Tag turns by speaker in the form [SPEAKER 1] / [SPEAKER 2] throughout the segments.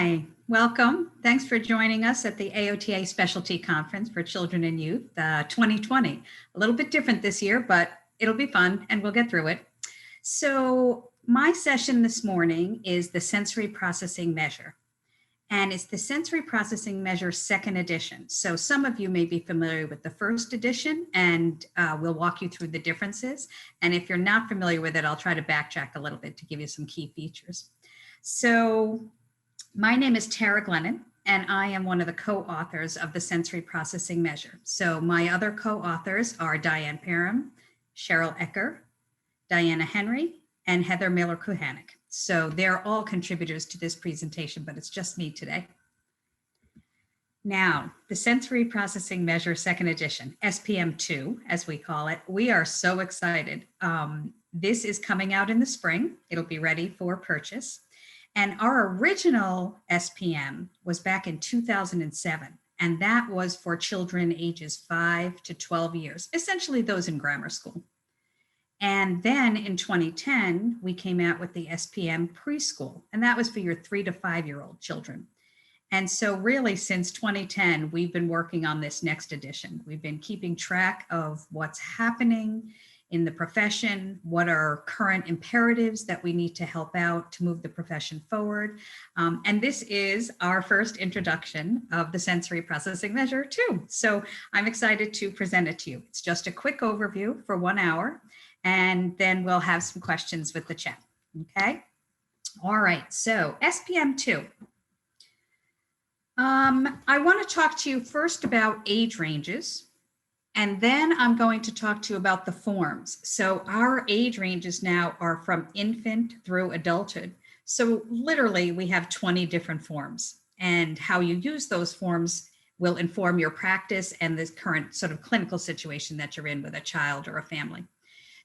[SPEAKER 1] Hi, welcome. Thanks for joining us at the AOTA Specialty Conference for Children and Youth 2020. A little bit different this year, but it'll be fun and we'll get through it. So my session this morning is the sensory processing measure. And it's the sensory processing measure second edition. So some of you may be familiar with the first edition, and we'll walk you through the differences. And if you're not familiar with it, I'll try to backtrack a little bit to give you some key features. So my name is Glennon, and I am one of the co-authors of the sensory processing measure. So my other co-authors are Diane Parham, Cheryl Ecker, Diana Henry, and Heather Miller Kuhaneck. So they're all contributors to this presentation, but it's just me today. Now, the sensory processing measure second edition, SPM 2, as we call it. We are so excited. This is coming out in the spring. It'll be ready for purchase. And our original SPM was back in 2007. And that was for children ages 5 to 12 years, essentially those in grammar school. And then in 2010, we came out with the SPM preschool, and that was for your 3 to 5-year-old children. And so really since 2010, we've been working on this next edition. We've been keeping track of what's happening in the profession, what are current imperatives that we need to help out to move the profession forward. And this is our first introduction of the sensory processing measure too. So I'm excited to present it to you. It's just a quick overview for 1 hour. And then we'll have some questions with the chat, okay? All right, so SPM 2. I want to talk to you first about age ranges, and then I'm going to talk to you about the forms. So our age ranges now are from infant through adulthood. So literally we have 20 different forms, and how you use those forms will inform your practice and the current sort of clinical situation that you're in with a child or a family.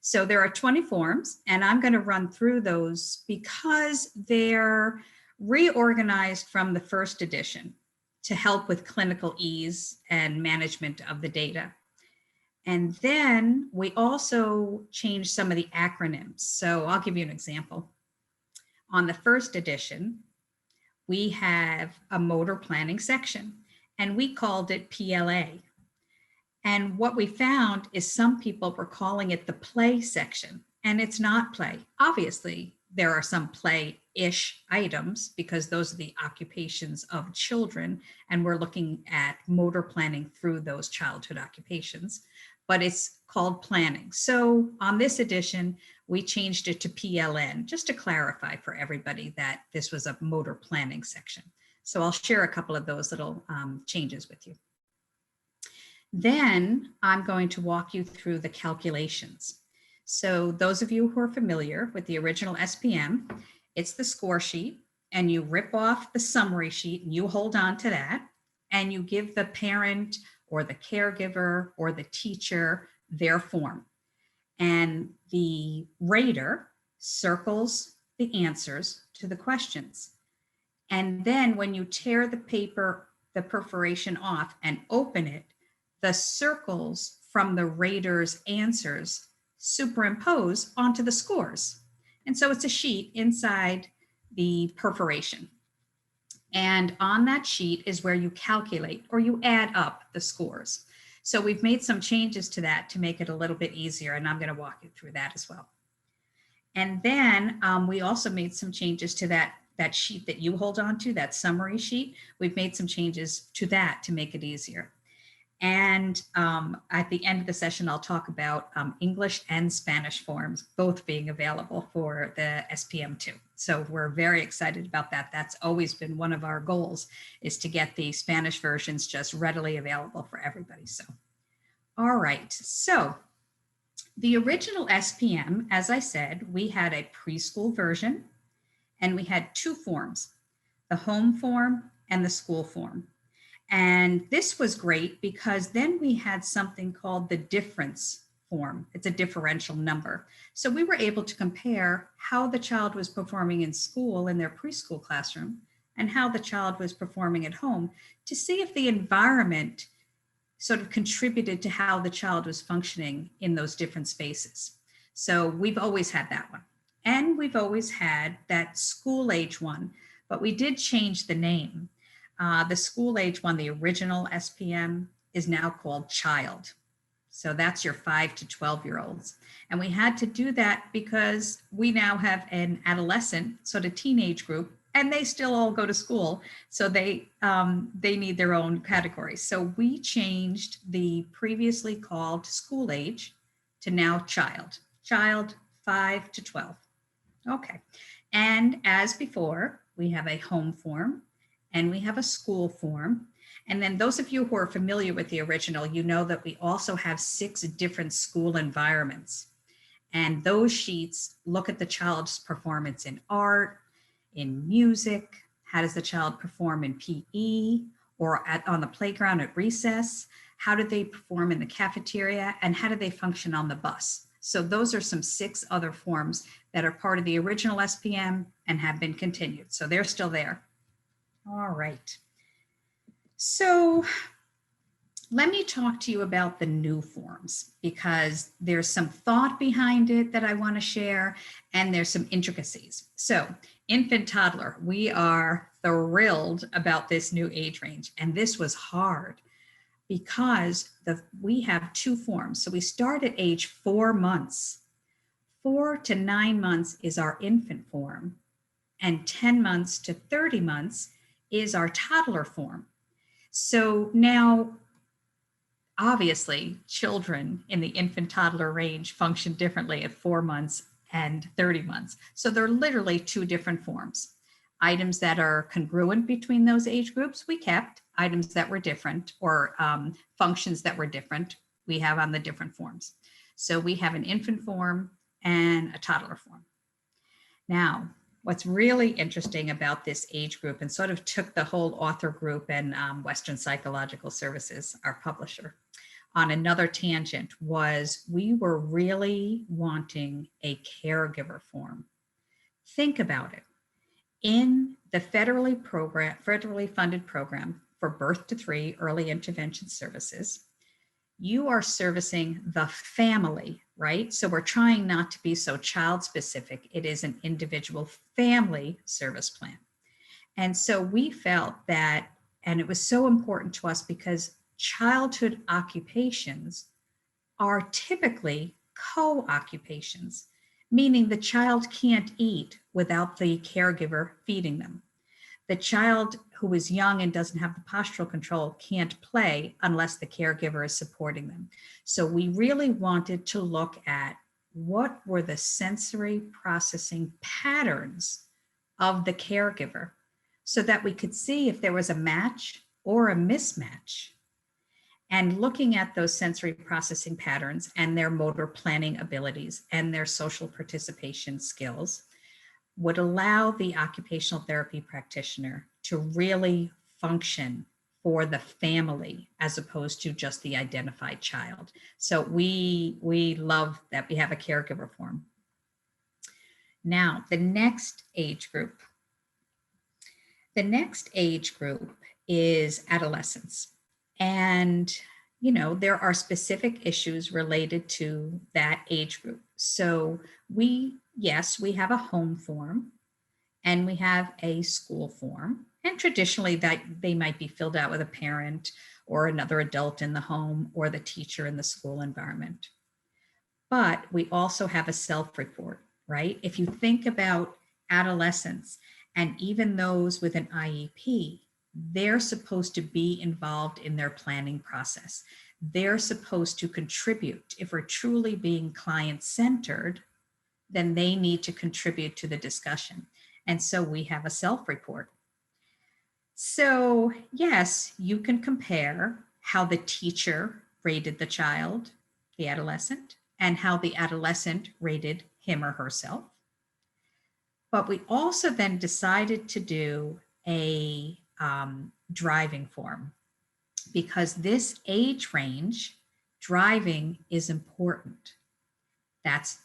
[SPEAKER 1] So there are 20 forms, and I'm going to run through those because they're reorganized from the first edition to help with clinical ease and management of the data. And then we also changed some of the acronyms. So I'll give you an example. On the first edition, we have a motor planning section, and we called it PLA. And what we found is some people were calling it the play section, and it's not play. Obviously, there are some play-ish items because those are the occupations of children, and we're looking at motor planning through those childhood occupations, but it's called planning. So on this edition, we changed it to PLN, just to clarify for everybody that this was a motor planning section. So I'll share a couple of those little changes with you. Then I'm going to walk you through the calculations. So those of you who are familiar with the original SPM, it's the score sheet, and you rip off the summary sheet and you hold on to that, and you give the parent or the caregiver or the teacher their form. And the rater circles the answers to the questions. And then when you tear the paper, the perforation off and open it, the circles from the rater's answers superimpose onto the scores. And so it's a sheet inside the perforation. And on that sheet is where you calculate or you add up the scores. So we've made some changes to that to make it a little bit easier, and I'm going to walk you through that as well. And then we also made some changes to that sheet that you hold on to, that summary sheet. We've made some changes to that to make it easier. And at the end of the session, I'll talk about English and Spanish forms, both being available for the SPM 2. So we're very excited about that. That's always been one of our goals, is to get the Spanish versions just readily available for everybody. So, all right. So the original SPM, as I said, we had a preschool version, and we had 2 forms, the home form and the school form. And this was great because then we had something called the difference form. It's a differential number. So we were able to compare how the child was performing in school in their preschool classroom and how the child was performing at home to see if the environment sort of contributed to how the child was functioning in those different spaces. So we've always had that one. And we've always had that school age one, but we did change the name. The school age one, the original SPM, is now called child. So that's your 5 to 12-year-olds. And we had to do that because we now have an adolescent, sort of teenage group, and they still all go to school. So they need their own categories. So we changed the previously called school age to now child 5 to 12. Okay. And as before, we have a home form and we have a school form. And then those of you who are familiar with the original, you know that we also have 6 different school environments. And those sheets look at the child's performance in art, in music, how does the child perform in PE or on the playground at recess, how do they perform in the cafeteria, and how do they function on the bus. So those are some 6 other forms that are part of the original SPM and have been continued. So they're still there. All right. So let me talk to you about the new forms because there's some thought behind it that I want to share and there's some intricacies. So infant toddler, we are thrilled about this new age range. And this was hard because we have 2 forms. So we start at age 4 months. 4 to 9 months is our infant form and 10 months to 30 months is our toddler form. So now, obviously, children in the infant toddler range function differently at 4 months and 30 months. So they're literally 2 different forms. Items that are congruent between those age groups, we kept. Items that were different or functions that were different, we have on the different forms. So we have an infant form and a toddler form. Now, what's really interesting about this age group and sort of took the whole author group and Western Psychological Services, our publisher, on another tangent was we were really wanting a caregiver form. Think about it. In the federally funded program for birth to 3 early intervention services, you are servicing the family, right? So we're trying not to be so child specific. It is an individual family service plan. And so we felt that, and it was so important to us because childhood occupations are typically co-occupations, meaning the child can't eat without the caregiver feeding them. The child who is young and doesn't have the postural control can't play unless the caregiver is supporting them. So we really wanted to look at what were the sensory processing patterns of the caregiver so that we could see if there was a match or a mismatch. And looking at those sensory processing patterns and their motor planning abilities and their social participation skills would allow the occupational therapy practitioner to really function for the family as opposed to just the identified child. So we love that we have a caregiver form. Now, the next age group. The next age group is adolescents. And, you know, there are specific issues related to that age group. So yes, we have a home form and we have a school form. And traditionally that they might be filled out with a parent or another adult in the home or the teacher in the school environment. But we also have a self-report, right? If you think about adolescents and even those with an IEP, they're supposed to be involved in their planning process. They're supposed to contribute. If we're truly being client-centered, then they need to contribute to the discussion. And so we have a self-report. So yes, you can compare how the teacher rated the child, the adolescent, and how the adolescent rated him or herself. But we also then decided to do a driving form because this age range, driving is important. That's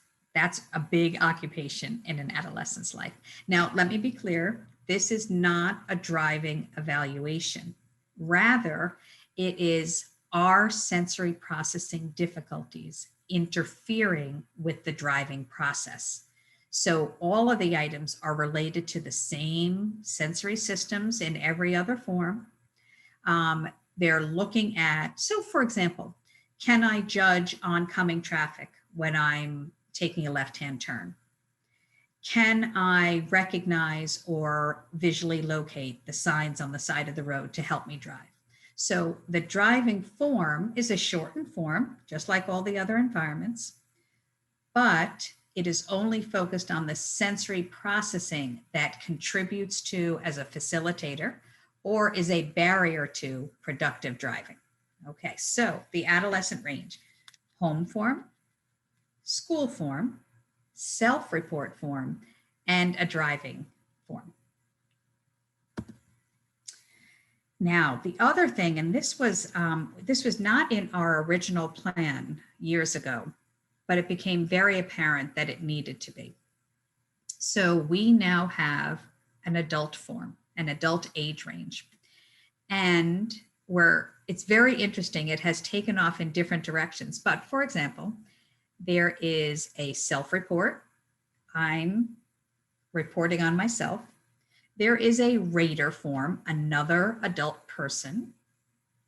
[SPEAKER 1] a big occupation in an adolescent's life. Now, let me be clear, this is not a driving evaluation. Rather, it is our sensory processing difficulties interfering with the driving process. So all of the items are related to the same sensory systems in every other form. They're looking at, so for example, can I judge oncoming traffic when I'm taking a left-hand turn? Can I recognize or visually locate the signs on the side of the road to help me drive? So the driving form is a shortened form, just like all the other environments, but it is only focused on the sensory processing that contributes to, as a facilitator, or is a barrier to productive driving. Okay, so the adolescent range: home form, school form, self-report form, and a driving form. Now, the other thing, and this was not in our original plan years ago, but it became very apparent that it needed to be. So we now have an adult form, an adult age range. And it's very interesting. It has taken off in different directions. But for example, there is a self-report. I'm reporting on myself. There is a rater form, another adult person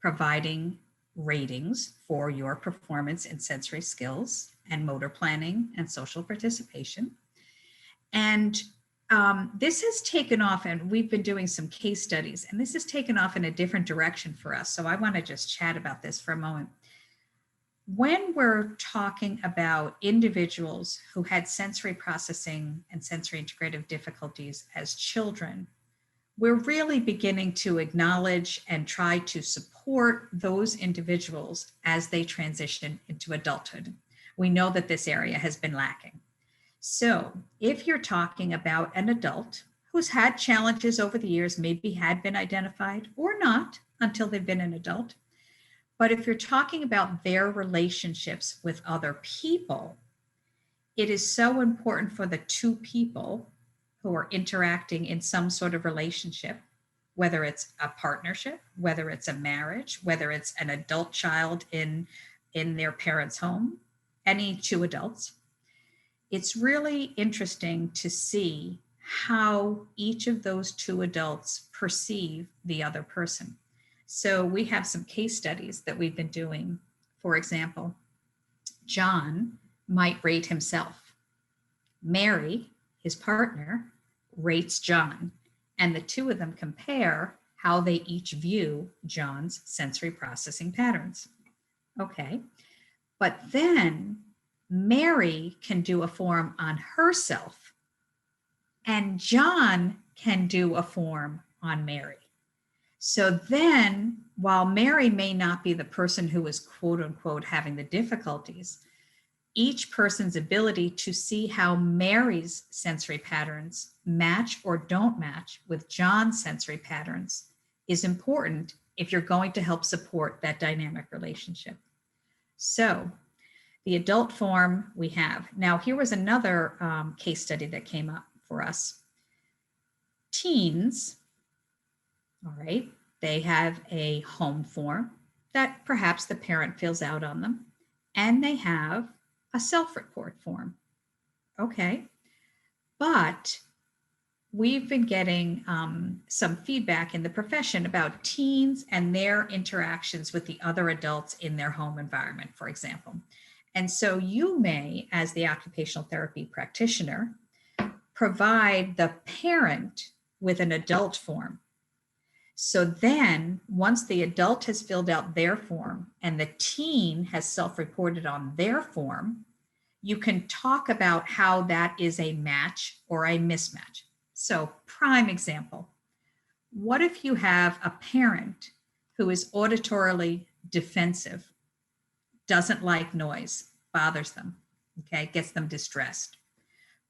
[SPEAKER 1] providing ratings for your performance in sensory skills and motor planning and social participation. And this has taken off, and we've been doing some case studies, and this has taken off in a different direction for us. So I want to just chat about this for a moment. When we're talking about individuals who had sensory processing and sensory integrative difficulties as children, we're really beginning to acknowledge and try to support those individuals as they transition into adulthood. We know that this area has been lacking. So if you're talking about an adult who's had challenges over the years, maybe had been identified or not until they've been an adult, but if you're talking about their relationships with other people, it is so important for the two people who are interacting in some sort of relationship, whether it's a partnership, whether it's a marriage, whether it's an adult child in their parents' home, any two adults. It's really interesting to see how each of those two adults perceive the other person. So we have some case studies that we've been doing. For example, John might rate himself. Mary, his partner, rates John, and the two of them compare how they each view John's sensory processing patterns. Okay, but then Mary can do a form on herself, and John can do a form on Mary. So then, while Mary may not be the person who is quote unquote having the difficulties, each person's ability to see how Mary's sensory patterns match or don't match with John's sensory patterns is important if you're going to help support that dynamic relationship. So the adult form we have. Now, here was another case study that came up for us. Teens, all right, they have a home form that perhaps the parent fills out on them, and they have a self-report form. Okay, but we've been getting some feedback in the profession about teens and their interactions with the other adults in their home environment, for example. And so you may, as the occupational therapy practitioner, provide the parent with an adult form. So then once the adult has filled out their form and the teen has self-reported on their form, you can talk about how that is a match or a mismatch. So prime example, what if you have a parent who is auditorily defensive, doesn't like noise, bothers them, okay, gets them distressed?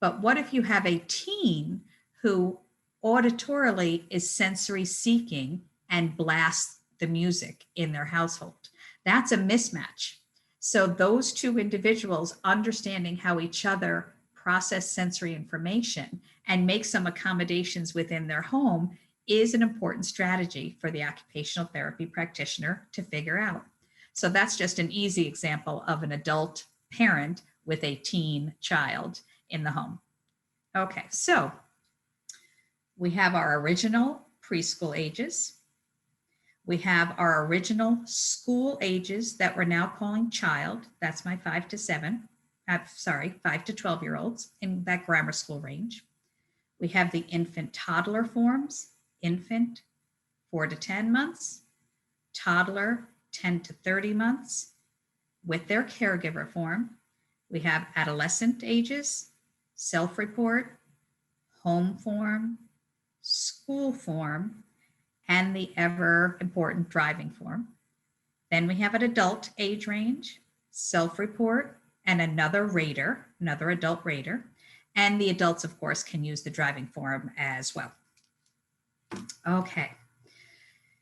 [SPEAKER 1] But what if you have a teen who auditorily is sensory seeking and blasts the music in their household? That's a mismatch. So those two individuals understanding how each other process sensory information and make some accommodations within their home is an important strategy for the occupational therapy practitioner to figure out. So that's just an easy example of an adult parent with a teen child in the home. Okay, so we have our original preschool ages. We have our original school ages that we're now calling child. That's my 5 to 12-year-olds in that grammar school range. We have the infant toddler forms, infant 4 to 10 months, toddler 10 to 30 months with their caregiver form. We have adolescent ages, self-report, home form, school form, and the ever important driving form. Then we have an adult age range, self-report, and another adult rater. And the adults, of course, can use the driving form as well. Okay,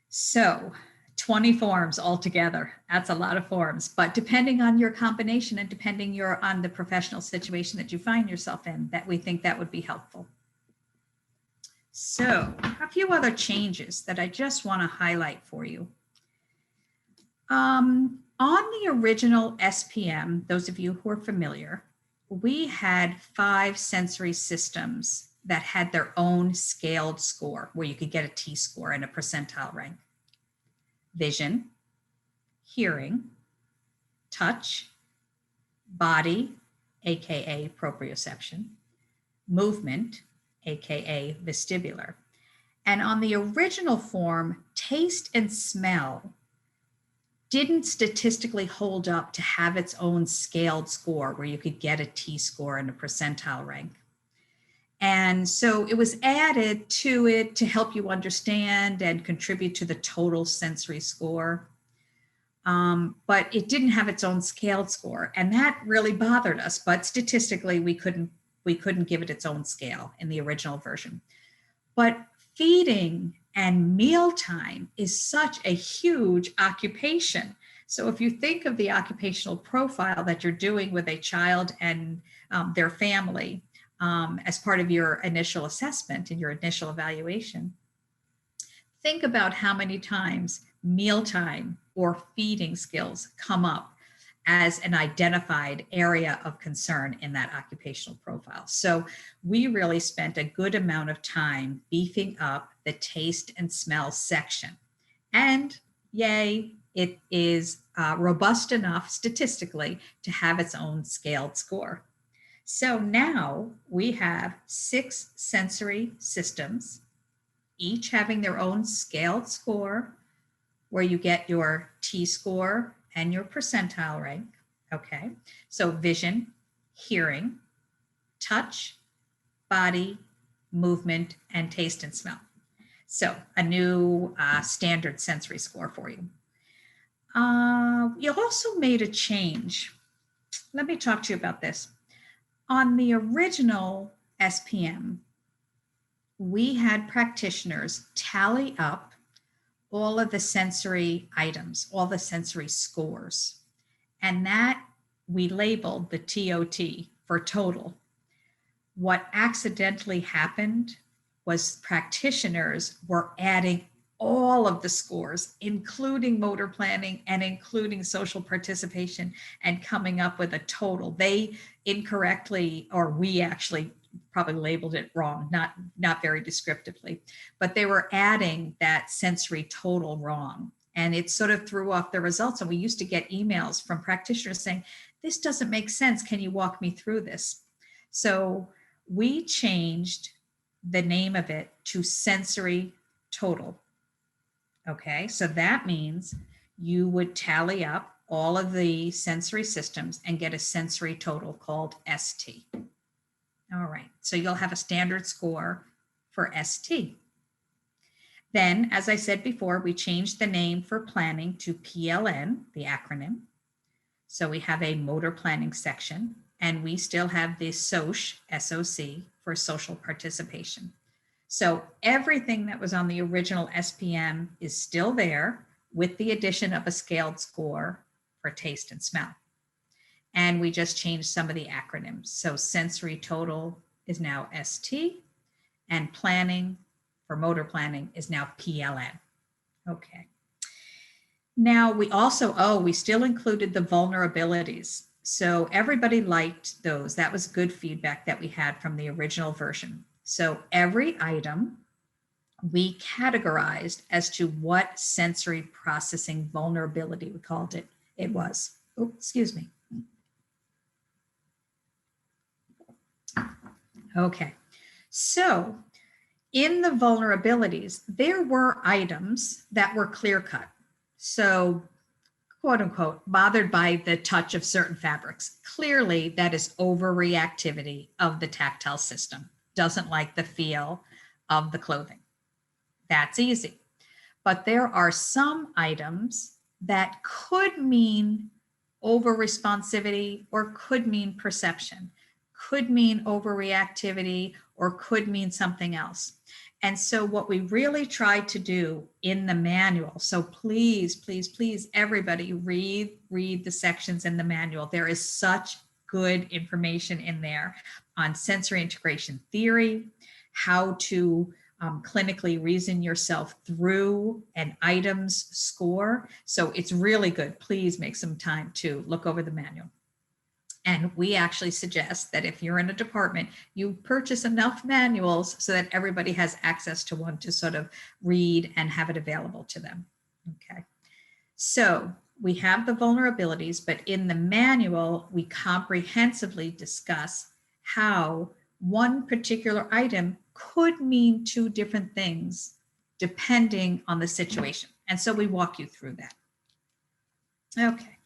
[SPEAKER 1] so 20 forms altogether. That's a lot of forms, but depending on your combination and depending on the professional situation that you find yourself in, that we think that would be helpful. So a few other changes that I just want to highlight for you. On the original SPM, those of you who are familiar, we had 5 sensory systems that had their own scaled score where you could get a T-score and a percentile rank. Vision, hearing, touch, body, aka proprioception, movement, aka vestibular. And on the original form, taste and smell didn't statistically hold up to have its own scaled score where you could get a T-score and a percentile rank. And so it was added to it to help you understand and contribute to the total sensory score. But it didn't have its own scaled score, and that really bothered us. But statistically, we couldn't give it its own scale in the original version. But feeding and mealtime is such a huge occupation. So if you think of the occupational profile that you're doing with a child and their family as part of your initial assessment and your initial evaluation, think about how many times mealtime or feeding skills come up as an identified area of concern in that occupational profile. So we really spent a good amount of time beefing up the taste and smell section. And yay, it is robust enough statistically to have its own scaled score. So now we have 6 sensory systems, each having their own scaled score, where you get your T-score and your percentile rank. Okay, so vision, hearing, touch, body, movement, and taste and smell. So a new standard sensory score for you. You also made a change. Let me talk to you about this. On the original SPM, we had practitioners tally up all of the sensory items, all the sensory scores, and that we labeled the TOT for total. What accidentally happened was practitioners were adding all of the scores, including motor planning and including social participation, and coming up with a total. They incorrectly, or we actually probably labeled it wrong, not very descriptively, but they were adding that sensory total wrong. And it sort of threw off the results. And we used to get emails from practitioners saying, this doesn't make sense. Can you walk me through this? So we changed the name of it to sensory total. Okay, so that means you would tally up all of the sensory systems and get a sensory total called ST. All right, so you'll have a standard score for ST. Then, as I said before, we changed the name for planning to PLN, the acronym. So we have a motor planning section, and we still have the SOC, SOC, for social participation. So everything that was on the original SPM is still there with the addition of a scaled score for taste and smell. And we just changed some of the acronyms. So sensory total is now ST, and planning for motor planning is now PLN. Okay. Now we also, we still included the vulnerabilities. So everybody liked those. That was good feedback that we had from the original version. So every item we categorized as to what sensory processing vulnerability, we called it, it was. Oh, excuse me. Okay, so in the vulnerabilities, there were items that were clear cut. So, quote unquote, bothered by the touch of certain fabrics. Clearly, that is overreactivity of the tactile system, doesn't like the feel of the clothing. That's easy. But there are some items that could mean over responsivity or could mean perception, could mean overreactivity or could mean something else. And so what we really tried to do in the manual, so please, please, please, everybody read the sections in the manual. There is such good information in there on sensory integration theory, how to clinically reason yourself through an item's score. So it's really good. Please make some time to look over the manual. And we actually suggest that if you're in a department, you purchase enough manuals so that everybody has access to one to sort of read and have it available to them. Okay. So we have the vulnerabilities, but in the manual, we comprehensively discuss how one particular item could mean two different things depending on the situation. And so we walk you through that. Okay.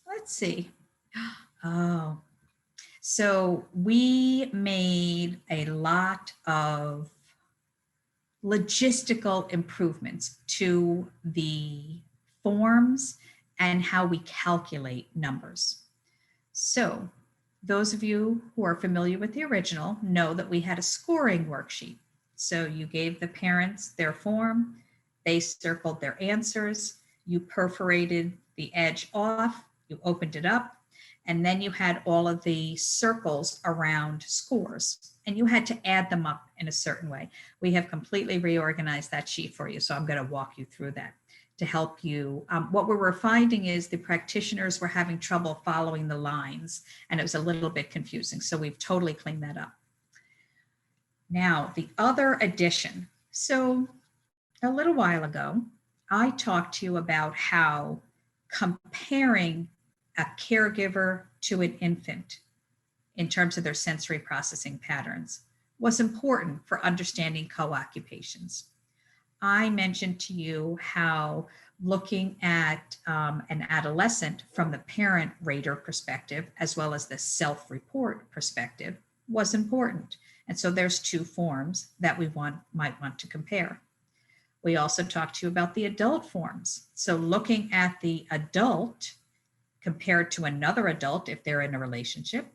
[SPEAKER 1] Let's see. Oh, so we made a lot of logistical improvements to the forms and how we calculate numbers. So those of you who are familiar with the original know that we had a scoring worksheet. So you gave the parents their form, they circled their answers, you perforated the edge off, you opened it up, and then you had all of the circles around scores, and you had to add them up in a certain way. We have completely reorganized that sheet for you, so I'm going to walk you through that to help you. What we were finding is the practitioners were having trouble following the lines, and it was a little bit confusing, so we've totally cleaned that up. Now, the other addition. So a little while ago, I talked to you about how comparing a caregiver to an infant in terms of their sensory processing patterns was important for understanding co-occupations. I mentioned to you how looking at an adolescent from the parent rater perspective, as well as the self-report perspective, was important. And so there's two forms that we might want to compare. We also talked to you about the adult forms. So looking at the adult compared to another adult if they're in a relationship,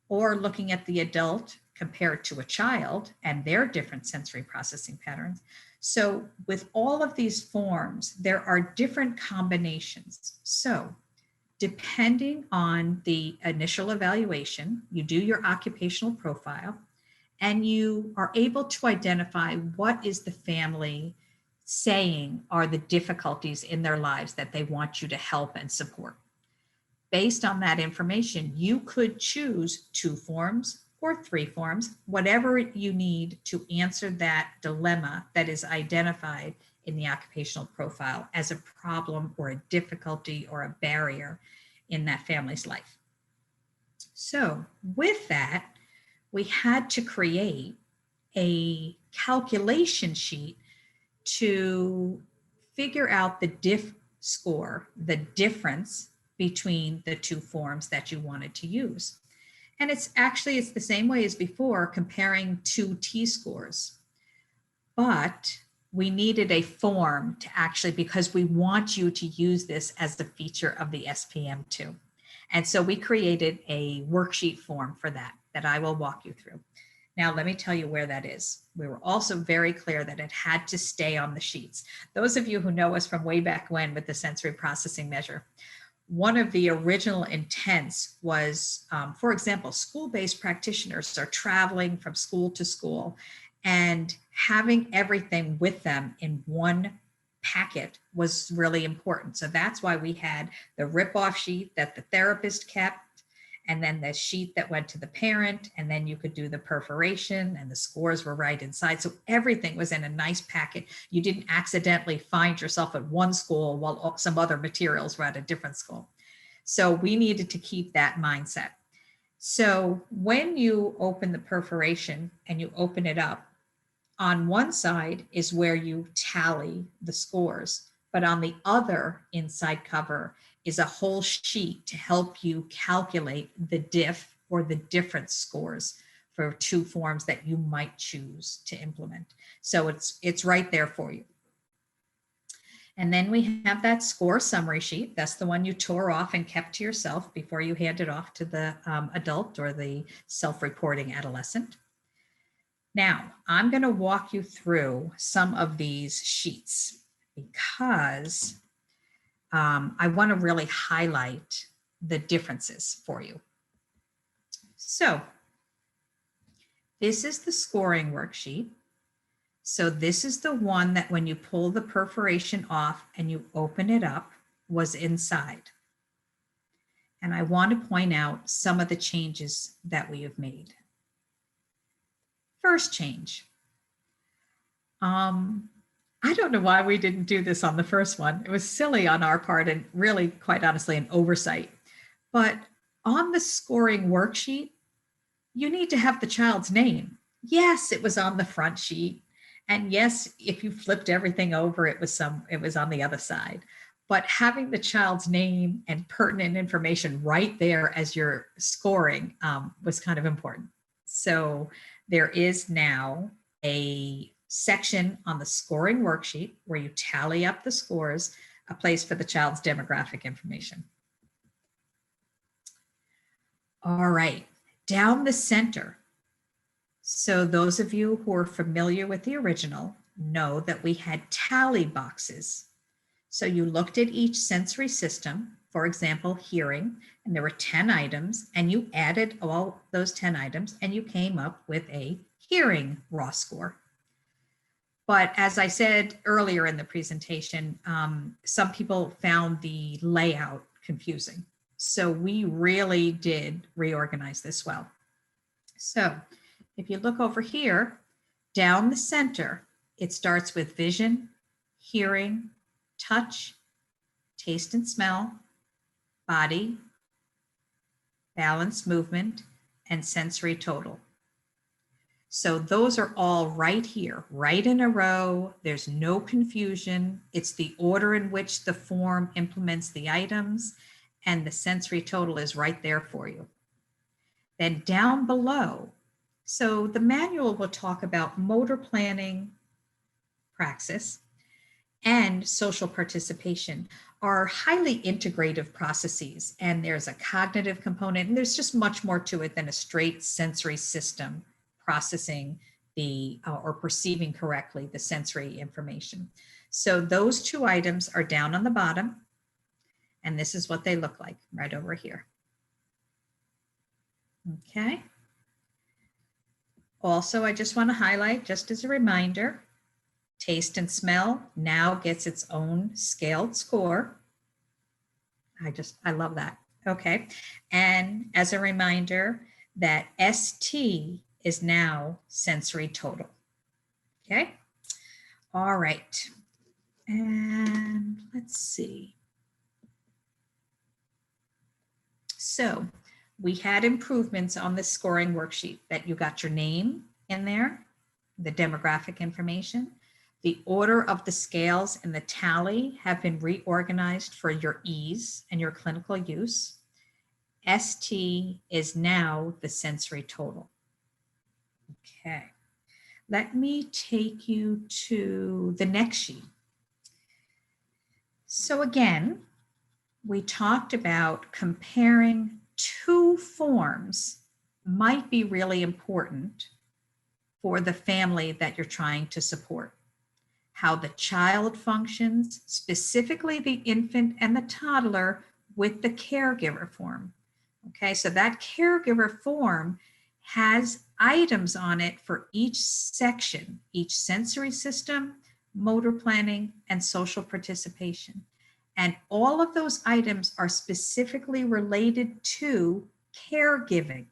[SPEAKER 1] or looking at the adult compared to a child and their different sensory processing patterns. So with all of these forms, there are different combinations. So depending on the initial evaluation, you do your occupational profile, and you are able to identify what is the family saying are the difficulties in their lives that they want you to help and support. Based on that information, you could choose 2 forms or 3 forms, whatever you need to answer that dilemma that is identified in the occupational profile as a problem or a difficulty or a barrier in that family's life. So with that, we had to create a calculation sheet to figure out the diff score, the difference between the 2 forms that you wanted to use. And it's the same way as before, comparing 2 T-scores. But we needed a form to actually, because we want you to use this as the feature of the SPM too. And so we created a worksheet form for that I will walk you through. Now, let me tell you where that is. We were also very clear that it had to stay on the sheets. Those of you who know us from way back when with the sensory processing measure, one of the original intents was, for example, school-based practitioners are traveling from school to school, and having everything with them in one packet was really important. So that's why we had the rip-off sheet that the therapist kept, and then the sheet that went to the parent, and then you could do the perforation, and the scores were right inside. So everything was in a nice packet. You didn't accidentally find yourself at one school while some other materials were at a different school. So we needed to keep that mindset. So when you open the perforation and you open it up, on one side is where you tally the scores, but on the other inside cover is a whole sheet to help you calculate the diff or the difference scores for two forms that you might choose to implement. So it's right there for you. And then we have that score summary sheet. That's the one you tore off and kept to yourself before you handed off to the adult or the self-reporting adolescent. Now, I'm going to walk you through some of these sheets because I want to really highlight the differences for you. So this is the scoring worksheet. So this is the one that when you pull the perforation off and you open it up was inside. And I want to point out some of the changes that we have made. First change. I don't know why we didn't do this on the first one. It was silly on our part and really, quite honestly, an oversight. But on the scoring worksheet, you need to have the child's name. Yes, it was on the front sheet. And yes, if you flipped everything over, it was on the other side. But having the child's name and pertinent information right there as you're scoring was kind of important. So there is now a section on the scoring worksheet where you tally up the scores, a place for the child's demographic information. All right, down the center. So those of you who are familiar with the original know that we had tally boxes. So you looked at each sensory system, for example, hearing, and there were 10 items, and you added all those 10 items, and you came up with a hearing raw score. But as I said earlier in the presentation, some people found the layout confusing. So we really did reorganize this well. So if you look over here, down the center, it starts with vision, hearing, touch, taste and smell, body, balance, movement, and sensory total. So those are all right here, right in a row. There's no confusion. It's the order in which the form implements the items, and the sensory total is right there for you. Then down below, so the manual will talk about motor planning, praxis, and social participation are highly integrative processes. And there's a cognitive component, and there's just much more to it than a straight sensory system processing the or perceiving correctly the sensory information. So those two items are down on the bottom, and this is what they look like right over here. Okay. Also, I just want to highlight, just as a reminder, taste and smell now gets its own scaled score. I love that. Okay. And as a reminder that ST is now sensory total. Okay. All right. And let's see. So we had improvements on the scoring worksheet that you got your name in there, the demographic information. The order of the scales and the tally have been reorganized for your ease and your clinical use. ST is now the sensory total. Okay, let me take you to the next sheet. So again, we talked about comparing two forms might be really important for the family that you're trying to support. How the child functions, specifically the infant and the toddler, with the caregiver form. Okay, so that caregiver form has items on it for each section, each sensory system, motor planning, and social participation. And all of those items are specifically related to caregiving.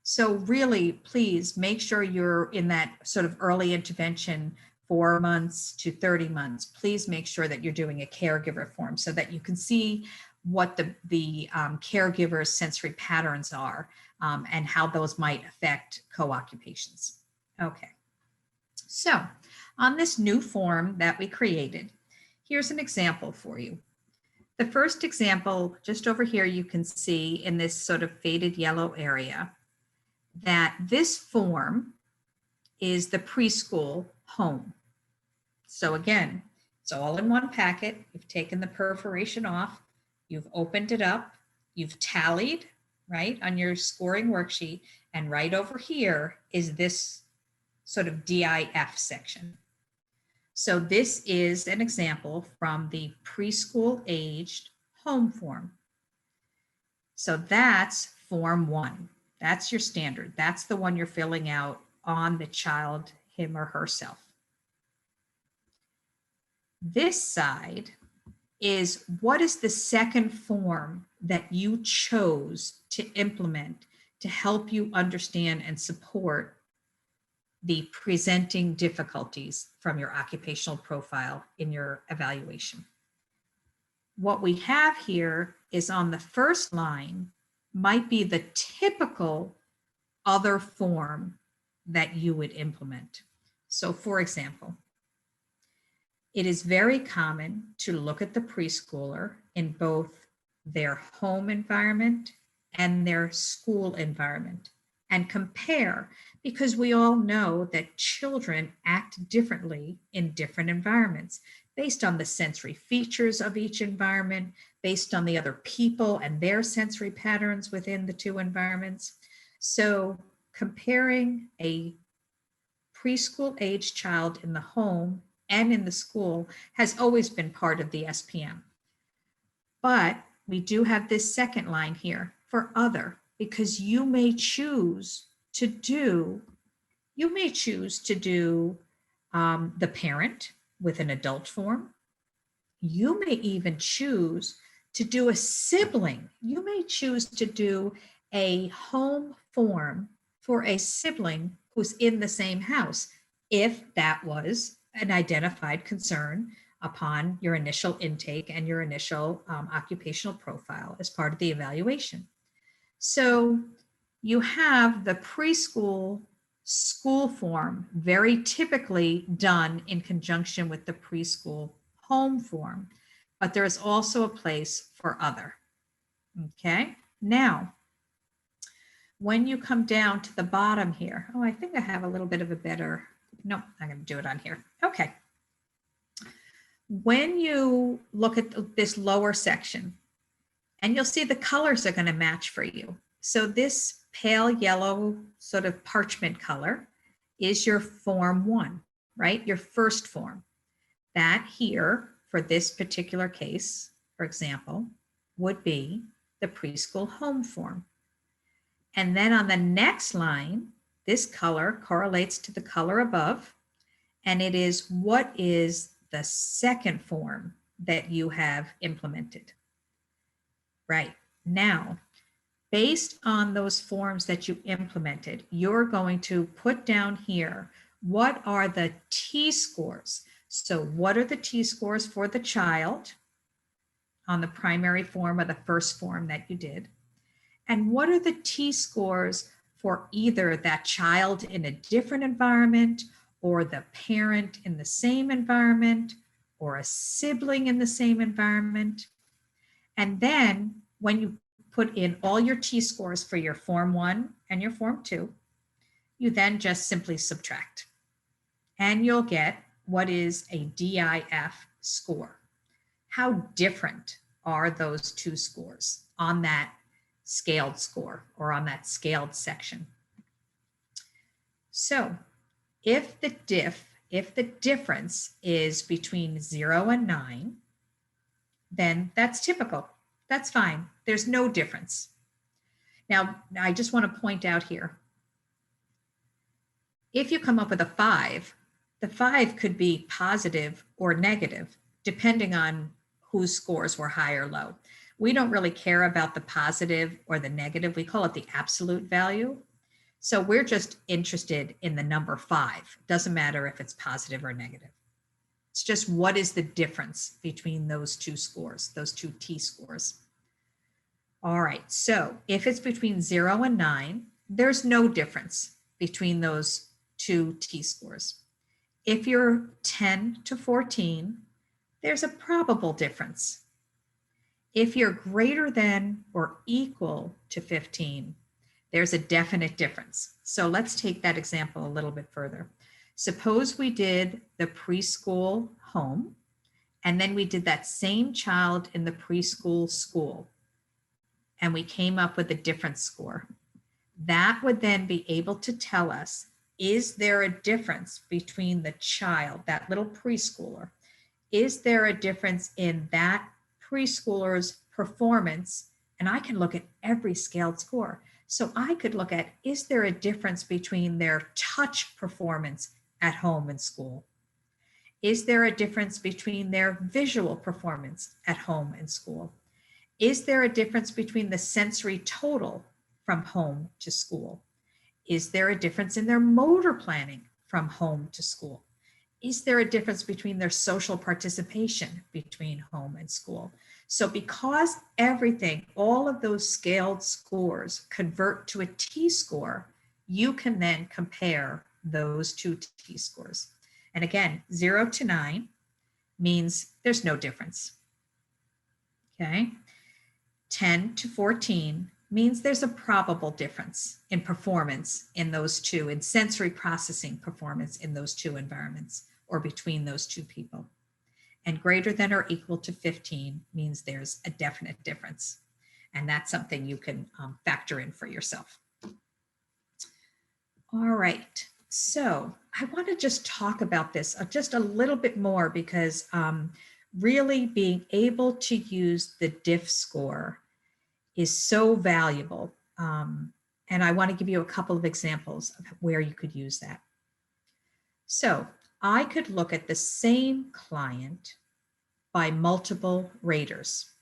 [SPEAKER 1] So really, please make sure you're in that sort of early intervention, 4 months to 30 months. Please make sure that you're doing a caregiver form so that you can see what the caregiver's sensory patterns are and how those might affect co-occupations. Okay, so on this new form that we created, here's an example for you. The first example, just over here, you can see in this sort of faded yellow area that this form is the preschool home. So again, it's all in one packet. You've taken the perforation off, you've opened it up, you've tallied, right, on your scoring worksheet, and right over here is this sort of DIF section. So this is an example from the preschool aged home form. So that's form 1. That's your standard. That's the one you're filling out on the child, him or herself. This side is what is the second form that you chose to implement to help you understand and support the presenting difficulties from your occupational profile in your evaluation. What we have here is on the first line might be the typical other form that you would implement. So for example, it is very common to look at the preschooler in both their home environment and their school environment and compare, because we all know that children act differently in different environments based on the sensory features of each environment, based on the other people and their sensory patterns within the two environments. So comparing a preschool age child in the home and in the school has always been part of the SPM. But we do have this second line here for other, because you may choose to do the parent with an adult form. You may even choose to do a sibling. You may choose to do a home form for a sibling who's in the same house, if that was an identified concern upon your initial intake and your initial occupational profile as part of the evaluation. So you have the preschool school form very typically done in conjunction with the preschool home form, but there is also a place for other. Okay, now when you come down to the bottom here, oh, I think I have a little bit of a better, no, I'm going to do it on here. Okay. When you look at this lower section, and you'll see the colors are going to match for you. So this pale yellow sort of parchment color is your form 1, right? Your first form. That here, for this particular case, for example, would be the preschool home form. And then on the next line, this color correlates to the color above, and it is what is the second form that you have implemented. Right now, based on those forms that you implemented, you're going to put down here, what are the T-scores? So what are the T-scores for the child on the primary form or the first form that you did? And what are the T-scores for either that child in a different environment or the parent in the same environment or a sibling in the same environment? And then when you put in all your T-scores for your form 1 and your form 2, you then just simply subtract. And you'll get what is a DIF score. How different are those two scores on that scaled score or on that scaled section? So if the difference is between 0 and 9, then that's typical. That's fine. There's no difference. Now, I just want to point out here, if you come up with a 5, The 5 could be positive or negative, depending on whose scores were high or low. We don't really care about the positive or the negative. We call it the absolute value. So we're just interested in the number 5. Doesn't matter if it's positive or negative. It's just what is the difference between those two scores, those two T-scores. All right, so if it's between 0 and 9, there's no difference between those two T-scores. If you're 10 to 14, there's a probable difference. If you're greater than or equal to 15, there's a definite difference. So let's take that example a little bit further. Suppose we did the preschool home, and then we did that same child in the preschool school, and we came up with a different score. That would then be able to tell us, is there a difference between the child, that little preschooler? Is there a difference in that preschooler's performance? And I can look at every scaled score. So I could look at, is there a difference between their touch performance at home and school? Is there a difference between their visual performance at home and school? Is there a difference between the sensory total from home to school? Is there a difference in their motor planning from home to school? Is there a difference between their social participation between home and school? So because everything, all of those scaled scores convert to a T-score, you can then compare those two T-scores. And again, 0 to 9 means there's no difference. Okay. 10 to 14 means there's a probable difference in performance in those two, in sensory processing performance in those two environments or between those two people. And greater than or equal to 15 means there's a definite difference. And that's something you can factor in for yourself. All right, so I want to just talk about this just a little bit more because really being able to use the DIF score is so valuable. And I want to give you a couple of examples of where you could use that. So I could look at the same client by multiple raters.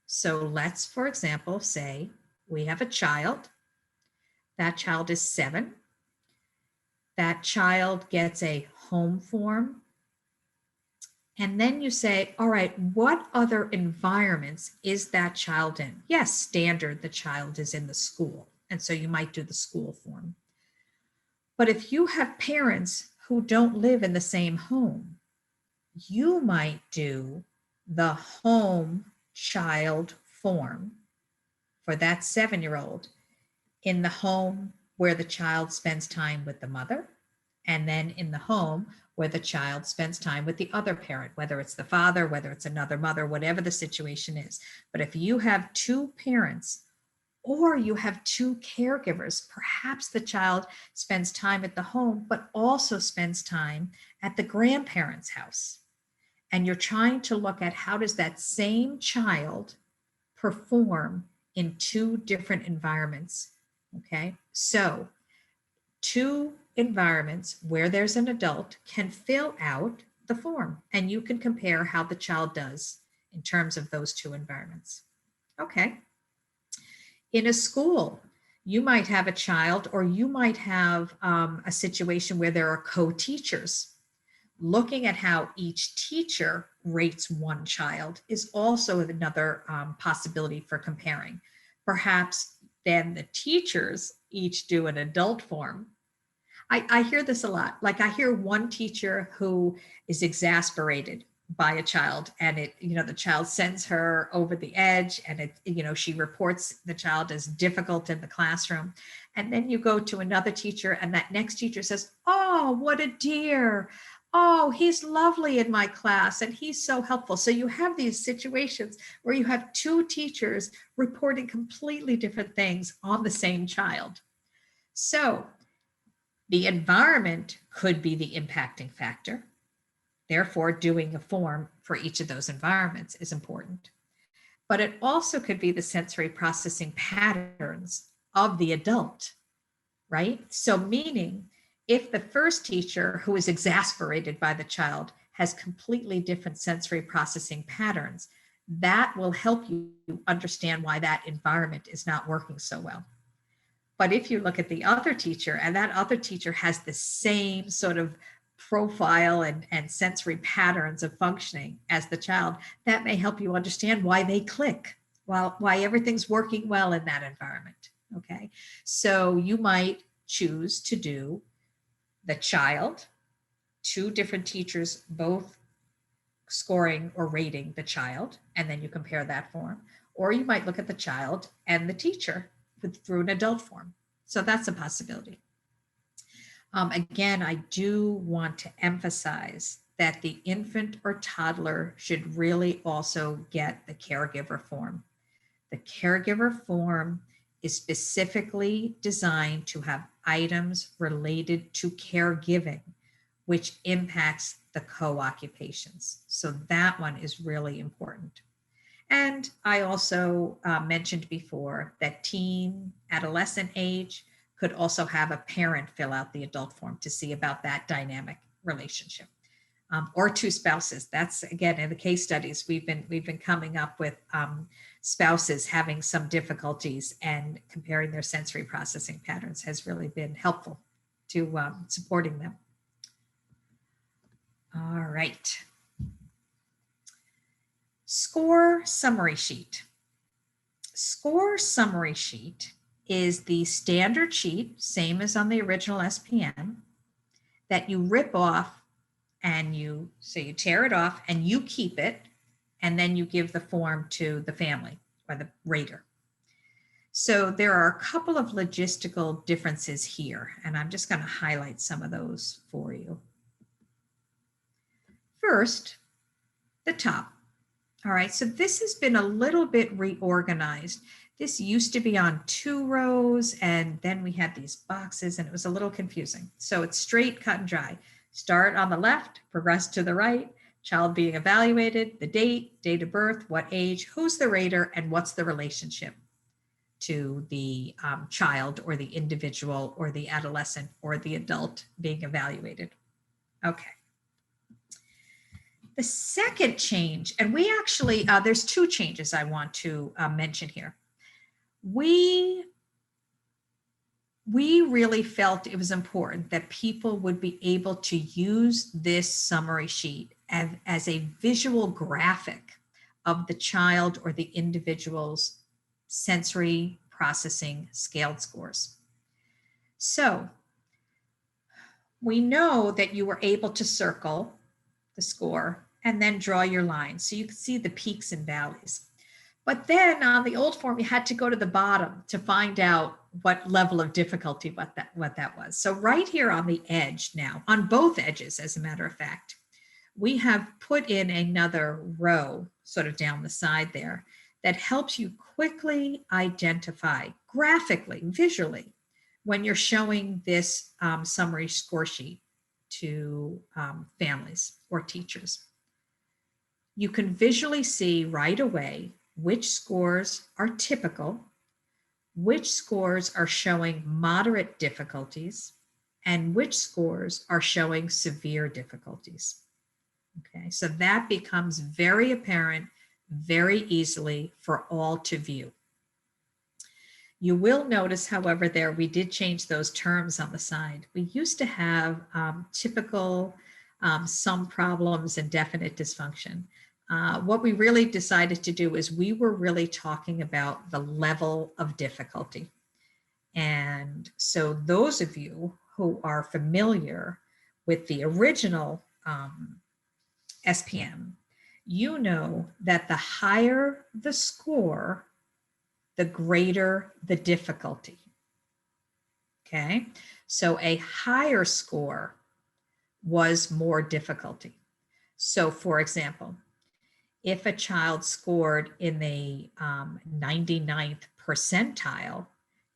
[SPEAKER 1] So let's, for example, say we have a child. That child is 7. That child gets a home form. And then you say, all right, what other environments is that child in? Yes, standard, the child is in the school. And so you might do the school form. But if you have parents who don't live in the same home, you might do the home child form for that 7-year-old in the home where the child spends time with the mother, and then in the home where the child spends time with the other parent, whether it's the father, whether it's another mother, whatever the situation is. But if you have 2 parents or you have 2 caregivers, perhaps the child spends time at the home, but also spends time at the grandparents' house. And you're trying to look at how does that same child perform in 2 different environments, okay? So 2 environments where there's an adult can fill out the form, and you can compare how the child does in terms of those 2 environments. Okay. In a school, you might have a child, or you might have a situation where there are co-teachers. Looking at how each teacher rates one child is also another possibility for comparing. Perhaps then the teachers each do an adult form. I hear this a lot. Like I hear one teacher who is exasperated by a child, and the child sends her over the edge, and she reports the child as difficult in the classroom. And then you go to another teacher, and that next teacher says, "Oh, what a dear. Oh, he's lovely in my class, and he's so helpful." So you have these situations where you have 2 teachers reporting completely different things on the same child. So the environment could be the impacting factor. Therefore, doing a form for each of those environments is important. But it also could be the sensory processing patterns of the adult, right? So meaning If the first teacher, who is exasperated by the child, has completely different sensory processing patterns, that will help you understand why that environment is not working so well. But if you look at the other teacher and that other teacher has the same sort of profile and sensory patterns of functioning as the child, that may help you understand why they click, why everything's working well in that environment. Okay, so you might choose to do the child, two different teachers, both scoring or rating the child, and then you compare that form. Or you might look at the child and the teacher through an adult form. So that's a possibility. Again, I do want to emphasize that the infant or toddler should really also get the caregiver form. The caregiver form is specifically designed to have items related to caregiving, which impacts the co-occupations. So that one is really important. And I also mentioned before that teen, adolescent age could also have a parent fill out the adult form to see about that dynamic relationship. Or two spouses. That's, again, in the case studies, we've been coming up with spouses having some difficulties, and comparing their sensory processing patterns has really been helpful to supporting them. All right. Score summary sheet. Score summary sheet is the standard sheet, same as on the original SPM, that you rip off and you tear it off and you keep it, and then you give the form to the family or the rater. So there are a couple of logistical differences here, and I'm just going to highlight some of those for you. First, the top. All right, so this has been a little bit reorganized. This used to be on 2 rows, and then we had these boxes, and it was a little confusing. So it's straight, cut and dry. Start on the left, progress to the right, child being evaluated, the date, date of birth, what age, who's the rater, and what's the relationship to the child or the individual or the adolescent or the adult being evaluated. Okay. The second change, and we actually, there's 2 changes I want to mention here. We really felt it was important that people would be able to use this summary sheet as a visual graphic of the child or the individual's sensory processing scaled scores. So we know that you were able to circle the score and then draw your lines so you can see the peaks and valleys. But then on the old form, you had to go to the bottom to find out what level of difficulty what that was. So right here on the edge now, on both edges, as a matter of fact, we have put in another row sort of down the side there that helps you quickly identify graphically, visually, when you're showing this summary score sheet to families or teachers. You can visually see right away which scores are typical, which scores are showing moderate difficulties, and which scores are showing severe difficulties. Okay, so that becomes very apparent very easily for all to view. You will notice, however, there we did change those terms on the side. We used to have typical, some problems, and definite dysfunction. What we really decided to do is we were really talking about the level of difficulty. And so those of you who are familiar with the original SPM, you know that the higher the score, the greater the difficulty. Okay, so a higher score was more difficulty. So for example, if a child scored in the 99th percentile,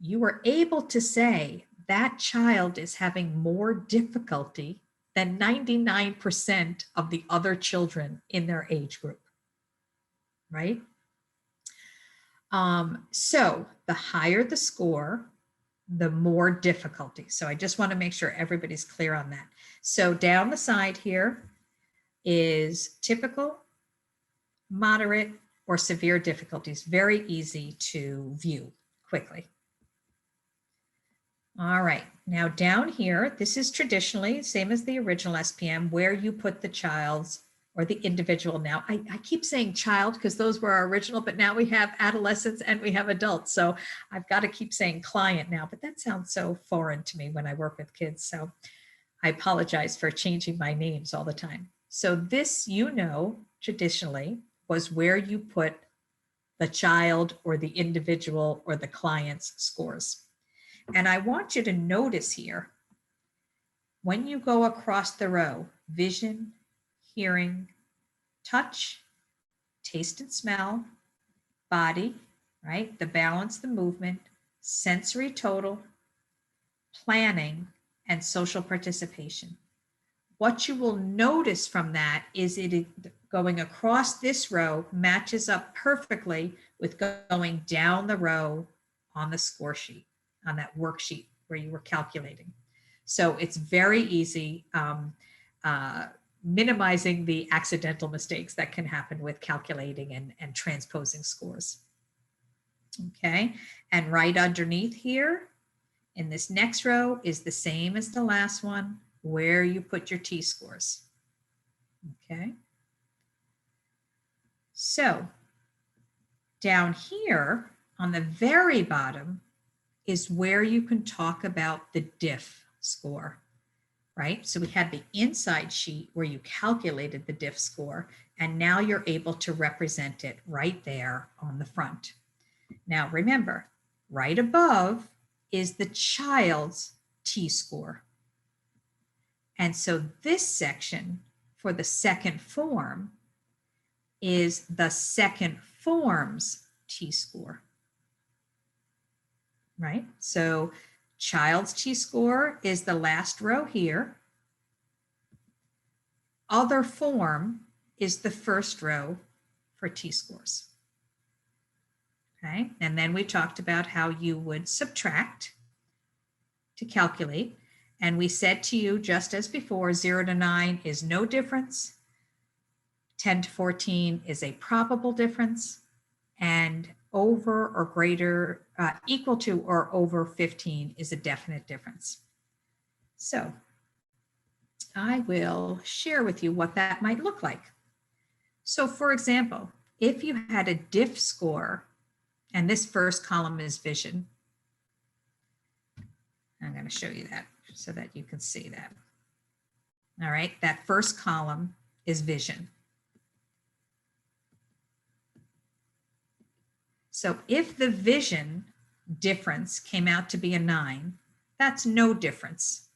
[SPEAKER 1] you were able to say that child is having more difficulty than 99% of the other children in their age group, right? So the higher the score, the more difficulty. So I just want to make sure everybody's clear on that. So down the side here is typical, moderate, or severe difficulties. Very easy to view quickly. All right, now down here, this is traditionally, same as the original SPM, where you put the child's or the individual. Now, I keep saying child because those were our original, but now we have adolescents and we have adults. So I've got to keep saying client now, but that sounds so foreign to me when I work with kids. So I apologize for changing my names all the time. So this, traditionally was where you put the child or the individual or the client's scores. And I want you to notice here, when you go across the row, vision, hearing, touch, taste and smell, body, right? The balance, the movement, sensory total, planning, and social participation. What you will notice from that is it going across this row matches up perfectly with going down the row on the score sheet, on that worksheet where you were calculating. So it's very easy, minimizing the accidental mistakes that can happen with calculating and transposing scores. Okay, and right underneath here in this next row is the same as the last one, where you put your T-scores. Okay, so down here on the very bottom is where you can talk about the diff score, right? So we had the inside sheet where you calculated the diff score, and now you're able to represent it right there on the front. Now remember, right above is the child's T-score. And so this section for the second form is the second form's T-score, right? So child's T-score is the last row here. Other form is the first row for T-scores. Okay, and then we talked about how you would subtract to calculate. And we said to you, just as before, 0 to 9 is no difference. 10 to 14 is a probable difference. And over or greater, equal to or over 15 is a definite difference. So I will share with you what that might look like. So for example, if you had a diff score, and this first column is vision, I'm going to show you that so that you can see that. All right, that first column is vision. So if the vision difference came out to be a 9, that's no difference.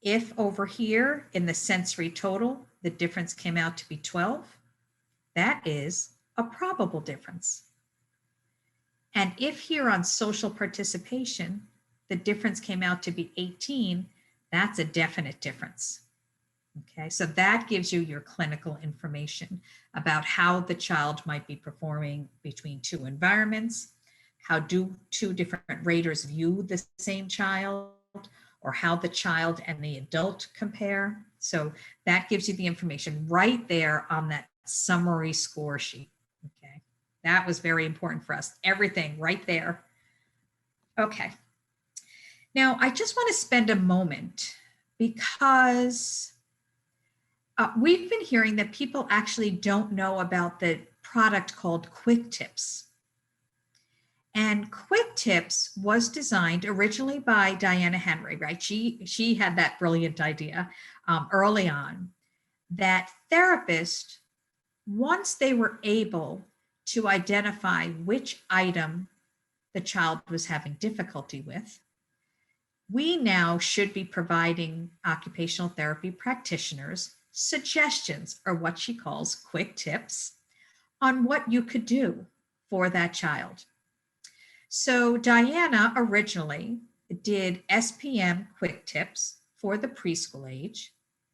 [SPEAKER 1] If over here in the sensory total, the difference came out to be 12, that is a probable difference. And if here on social participation, the difference came out to be 18, that's a definite difference. Okay, so that gives you your clinical information about how the child might be performing between two environments, how do two different raters view the same child, or how the child and the adult compare. So that gives you the information right there on that summary score sheet. Okay, that was very important for us. Everything right there. Okay. Now, I just want to spend a moment because we've been hearing that people actually don't know about the product called Quick Tips. And Quick Tips was designed originally by Diane Parham, right? She had that brilliant idea early on that therapists, once they were able to identify which item the child was having difficulty with, we now should be providing occupational therapy practitioners suggestions, or what she calls quick tips, on what you could do for that child. So Diana originally did SPM quick tips for the preschool age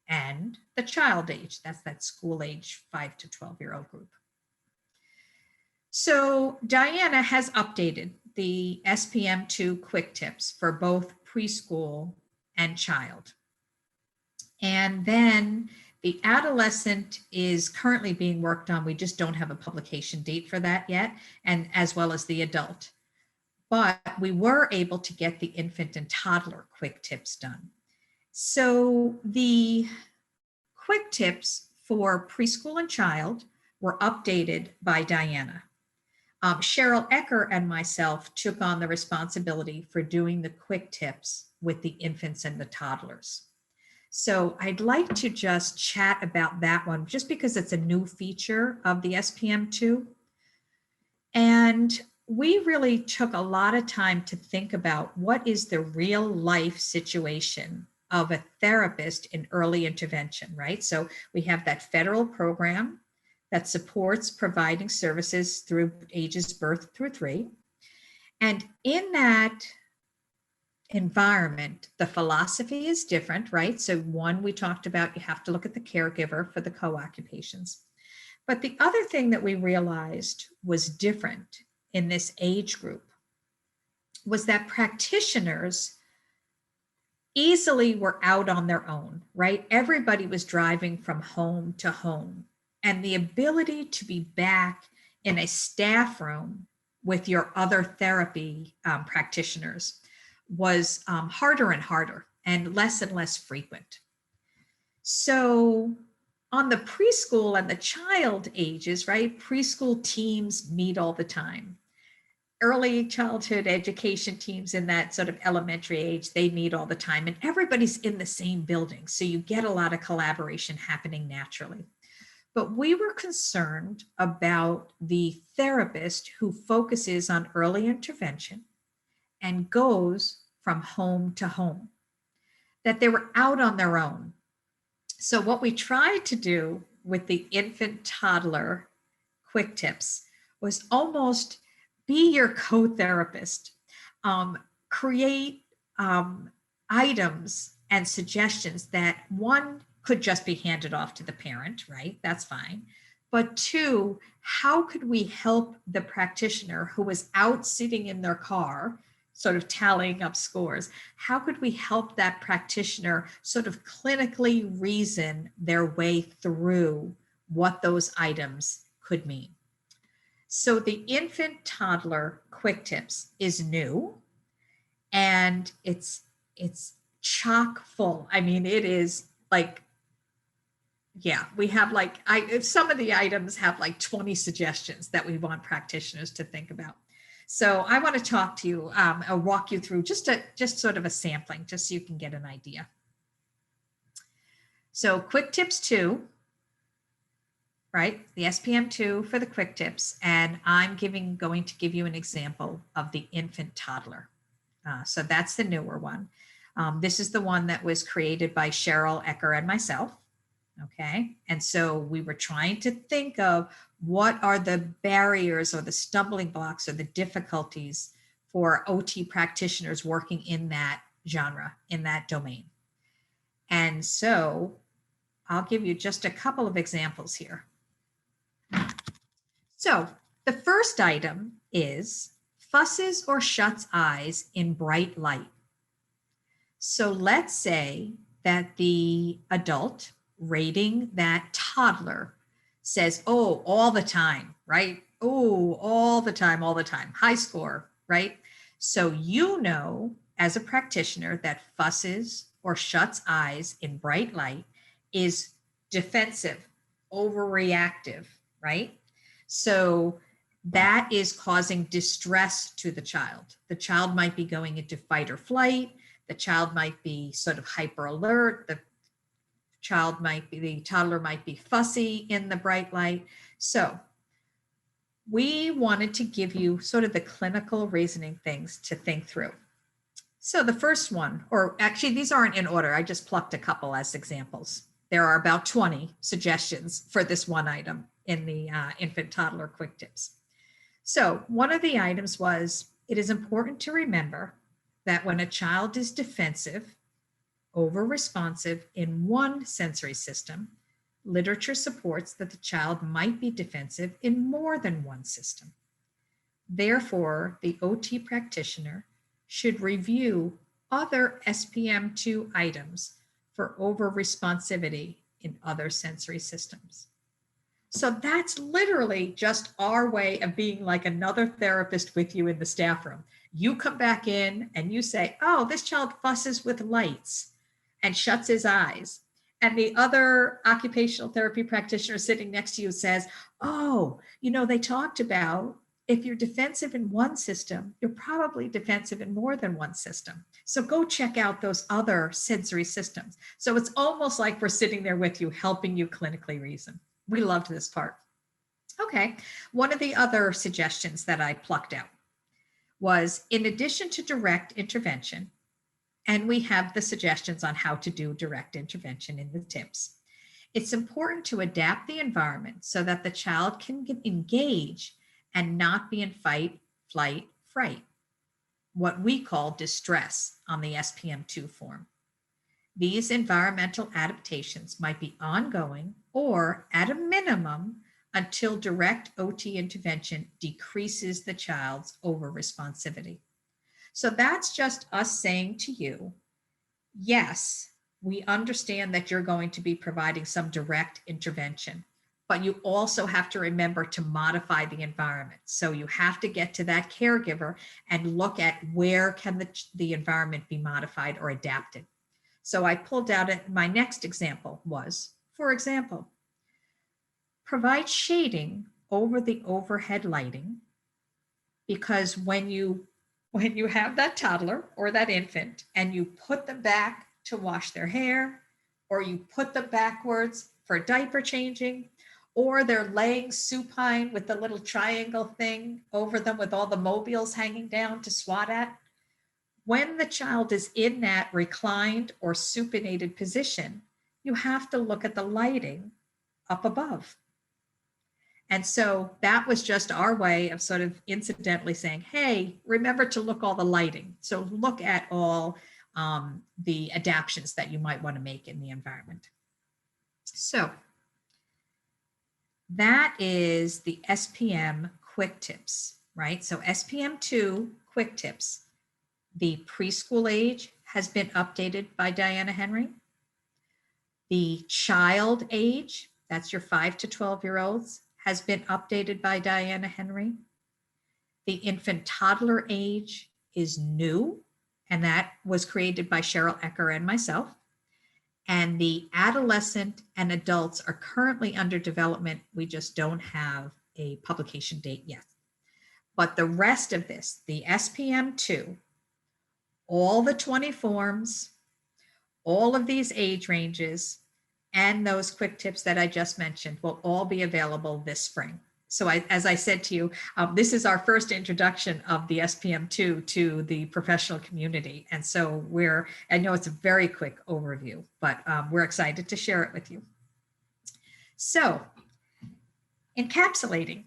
[SPEAKER 1] and the child age. That's that school age 5 to 12-year-old group. So Diana has updated the SPM2 quick tips for both preschool and child. And then the adolescent is currently being worked on. We just don't have a publication date for that yet, and as well as the adult. But we were able to get the infant and toddler quick tips done. So the quick tips for preschool and child were updated by Diana. Cheryl Ecker and myself took on the responsibility for doing the quick tips with the infants and the toddlers. So I'd like to just chat about that one just because it's a new feature of the SPM2. And we really took a lot of time to think about what is the real life situation of a therapist in early intervention, right? So we have that federal program that supports providing services through ages birth through 3. And in that environment, the philosophy is different, right? So one, we talked about, you have to look at the caregiver for the co-occupations. But the other thing that we realized was different in this age group was that practitioners easily were out on their own, right? Everybody was driving from home to home. And the ability to be back in a staff room with your other therapy practitioners was harder and harder and less frequent. So on the preschool and the child ages, right? Preschool teams meet all the time. Early childhood education teams in that sort of elementary age, they meet all the time, and everybody's in the same building. So you get a lot of collaboration happening naturally. But we were concerned about the therapist who focuses on early intervention and goes from home to home, that they were out on their own. So what we tried to do with the infant toddler quick tips was almost be your co-therapist, create items and suggestions that one could just be handed off to the parent, right? That's fine. But 2, how could we help the practitioner who was out sitting in their car, sort of tallying up scores? How could we help that practitioner sort of clinically reason their way through what those items could mean? So the infant toddler quick tips is new, and it's chock full. I mean, it is like, yeah, we have like, some of the items have like 20 suggestions that we want practitioners to think about. So I want to talk to you, or walk you through just sort of a sampling, just so you can get an idea. So quick tips 2, right? The SPM2 for the quick tips. And I'm going to give you an example of the infant toddler. So that's the newer one. This is the one that was created by Cheryl, Ecker, and myself. Okay. And so we were trying to think of what are the barriers or the stumbling blocks or the difficulties for OT practitioners working in that genre, in that domain. And so I'll give you just a couple of examples here. So the first item is fusses or shuts eyes in bright light. So let's say that the adult rating that toddler says, oh, all the time, right? Oh, all the time, high score, right? So you know, as a practitioner, that fusses or shuts eyes in bright light is defensive, overreactive, right? So that is causing distress to the child. The child might be going into fight or flight. The child might be sort of hyper alert. The toddler might be fussy in the bright light. So we wanted to give you sort of the clinical reasoning things to think through. So the first one, or actually these aren't in order, I just plucked a couple as examples. There are about 20 suggestions for this one item in the infant toddler quick tips. So one of the items was, it is important to remember that when a child is defensive, over-responsive in one sensory system, literature supports that the child might be defensive in more than one system. Therefore, the OT practitioner should review other SPM2 items for over-responsivity in other sensory systems. So that's literally just our way of being like another therapist with you in the staff room. You come back in and you say, oh, this child fusses with lights and shuts his eyes. And the other occupational therapy practitioner sitting next to you says, oh, they talked about if you're defensive in one system, you're probably defensive in more than one system. So go check out those other sensory systems. So it's almost like we're sitting there with you, helping you clinically reason. We loved this part. Okay, one of the other suggestions that I plucked out was, in addition to direct intervention, and we have the suggestions on how to do direct intervention in the tips, it's important to adapt the environment so that the child can engage and not be in fight, flight, fright, what we call distress on the SPM2 form. These environmental adaptations might be ongoing or, at a minimum, until direct OT intervention decreases the child's over-responsivity. So that's just us saying to you, yes, we understand that you're going to be providing some direct intervention, but you also have to remember to modify the environment. So you have to get to that caregiver and look at where can the environment be modified or adapted. So I pulled out my next example was, for example, provide shading over the overhead lighting, because when you have that toddler or that infant and you put them back to wash their hair, or you put them backwards for diaper changing, or they're laying supine with the little triangle thing over them with all the mobiles hanging down to swat at, when the child is in that reclined or supinated position, you have to look at the lighting up above. And so that was just our way of sort of incidentally saying, hey, remember to look all the lighting. So look at all the adaptations that you might want to make in the environment. So that is the SPM quick tips, right? So SPM2 quick tips. The preschool age has been updated by Diana Henry. The child age, that's your 5 to 12-year-olds, has been updated by Diana Henry. The infant toddler age is new, and that was created by Cheryl Ecker and myself. And the adolescent and adults are currently under development. We just don't have a publication date yet. But the rest of this, the SPM2, all the 20 forms, all of these age ranges, and those quick tips that I just mentioned will all be available this spring. So as I said to you, this is our first introduction of the SPM2 to the professional community. And so I know it's a very quick overview, but we're excited to share it with you. So encapsulating,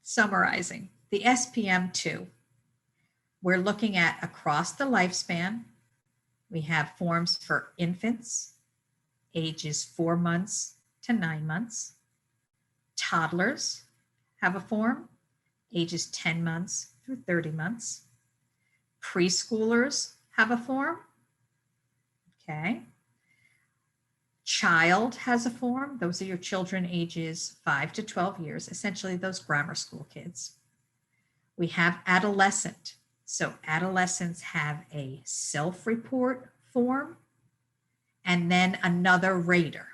[SPEAKER 1] summarizing the SPM2, we're looking at across the lifespan. We have forms for infants, ages 4 months to 9 months. Toddlers have a form, ages 10 months through 30 months. Preschoolers have a form. Okay. Child has a form. Those are your children ages 5 to 12 years, essentially those grammar school kids. We have adolescent. So adolescents have a self-report form and then another rater,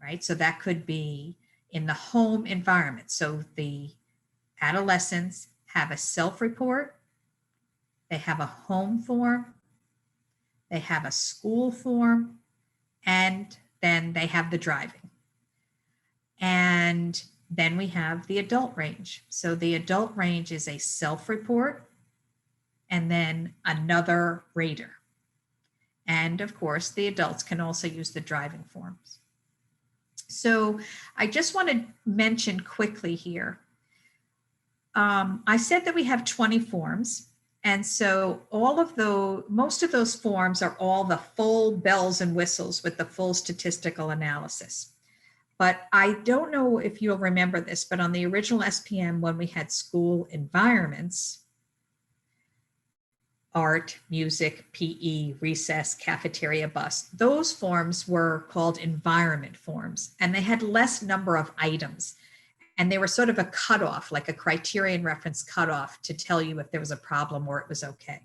[SPEAKER 1] right? So that could be in the home environment. So the adolescents have a self-report, they have a home form, they have a school form, and then they have the driving. And then we have the adult range. So the adult range is a self-report and then another rater. And of course, the adults can also use the driving forms. So I just want to mention quickly here. I said that we have 20 forms. And so most of those forms are all the full bells and whistles with the full statistical analysis. But I don't know if you'll remember this, but on the original SPM, when we had school environments, art, music, PE, recess, cafeteria, bus, those forms were called environment forms, and they had less number of items. And they were sort of a cutoff, like a criterion reference cutoff to tell you if there was a problem or it was okay.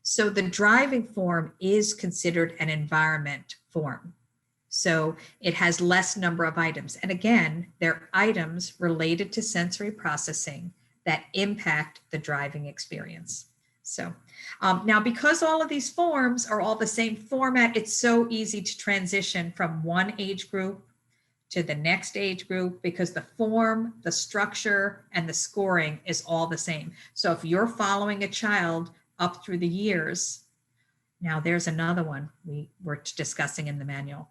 [SPEAKER 1] So the driving form is considered an environment form. So it has less number of items. And again, they're items related to sensory processing that impact the driving experience. So now, because all of these forms are all the same format, it's so easy to transition from one age group to the next age group, because the form, the structure, and the scoring is all the same. So if you're following a child up through the years, now there's another one we were discussing in the manual.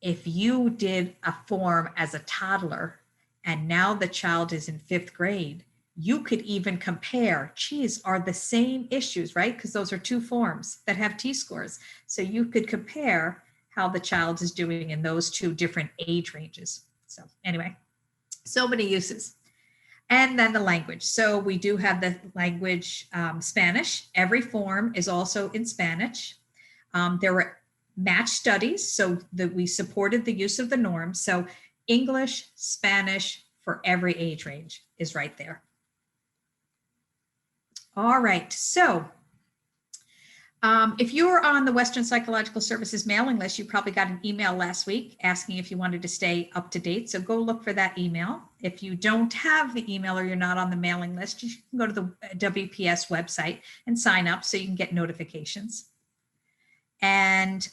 [SPEAKER 1] If you did a form as a toddler and now the child is in 5th grade, you could even compare, geez, are the same issues, right? Because those are two forms that have T-scores. So you could compare how the child is doing in those two different age ranges. So anyway, so many uses. And then the language. So we do have the language Spanish. Every form is also in Spanish. There were match studies, so that we supported the use of the norms. So English, Spanish for every age range is right there. All right, so if you're on the Western Psychological Services mailing list, you probably got an email last week asking if you wanted to stay up to date. So go look for that email. If you don't have the email or you're not on the mailing list, you can go to the WPS website and sign up so you can get notifications. And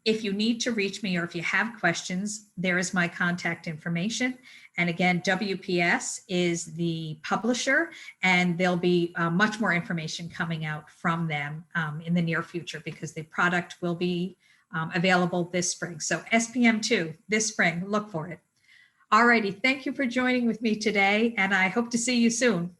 [SPEAKER 1] if you need to reach me or if you have questions, there is my contact information. And again, WPS is the publisher, and there'll be much more information coming out from them in the near future, because the product will be available this spring. So SPM2 this spring, look for it. All righty, thank you for joining with me today, and I hope to see you soon.